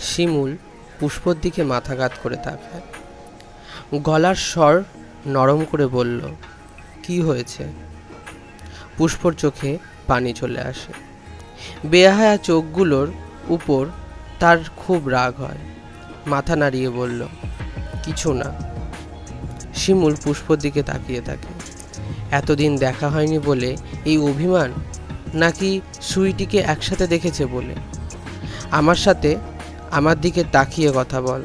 শিমুল পুষ্পর দিকে মাথা কাত করে তাকায়। গলার স্বর নরম করে বলল, কি হয়েছে? পুষ্পর চোখে পানি চলে আসে। বেহায়া চোখগুলোর উপর তার খুব রাগ হয়। মাথা নাড়িয়ে বলল, কিছু না। শিমুল পুষ্পর দিকে তাকিয়ে থাকে। এতদিন দেখা হয়নি বলে এই অভিমান, নাকি সুইটিকে একসাথে দেখেছে বলে? আমার সাথে আমার দিকে তাকিয়ে কথা বল।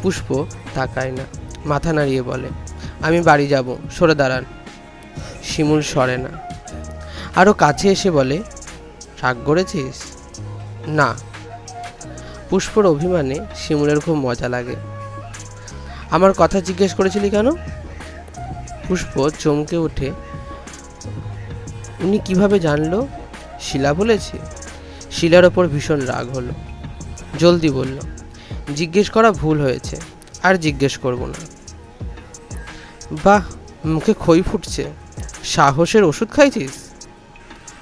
পুষ্প তাকায় না, মাথা নাড়িয়ে বলে, আমি বাড়ি যাব, সরে দাঁড়ান। শিমুল সরে না, আরও কাছে এসে বলে, রাগ করেছিস? না। পুষ্পর অভিমানে শিমুলের খুব মজা লাগে। আমার কথা জিজ্ঞেস করেছিলি কেন? পুষ্প চমকে ওঠে। উনি কিভাবে জানলো? শিলা বলেছে? শিলার ওপর ভীষণ রাগ হলো। জলদি বলল, জিজ্ঞেস করা ভুল হয়েছে, আর জিজ্ঞেস করব না। বাহ, মুখে খই ফুটছে। সাহসের ওষুধ খাইছিস?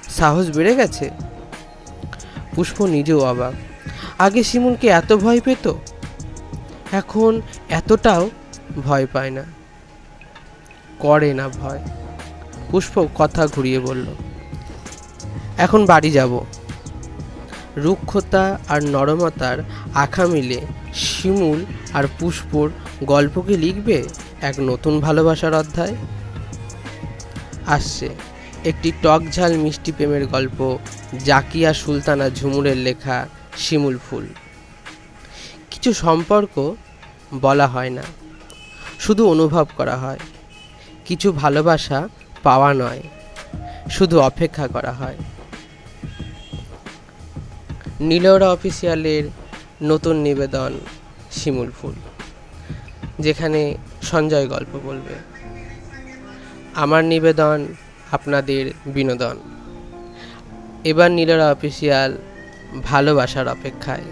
সাহস বেড়ে গেছে? পুষ্প নিজেও অবাক। আগে শিমুলকে এত ভয় পেত, এখন এতটাও ভয় পায় না, করে না ভয়। পুষ্প কথা ঘুরিয়ে বলল, এখন বাড়ি যাব। রুক্ষতা আর নরমতার আঁখা মিলে শিমুল আর পুষ্পর গল্পকে লিখবে এক নতুন ভালোবাসার অধ্যায়। আসছে একটি টক ঝাল মিষ্টি প্রেমের গল্প, জাকিয়া সুলতানা ঝুমুরের লেখা শিমুল ফুল। কিছু সম্পর্ক বলা হয় না, শুধু অনুভব করা হয়। কিছু ভালোবাসা পাওয়া নয়, শুধু অপেক্ষা করা হয়। নীলরা অফিসিয়ালের নতুন নিবেদন শিমুল ফুল, যেখানে সঞ্জয় গল্প বলবে। আমার নিবেদন, আপনাদের বিনোদন। এবার নীলরা অফিসিয়াল ভালোবাসার অপেক্ষায়।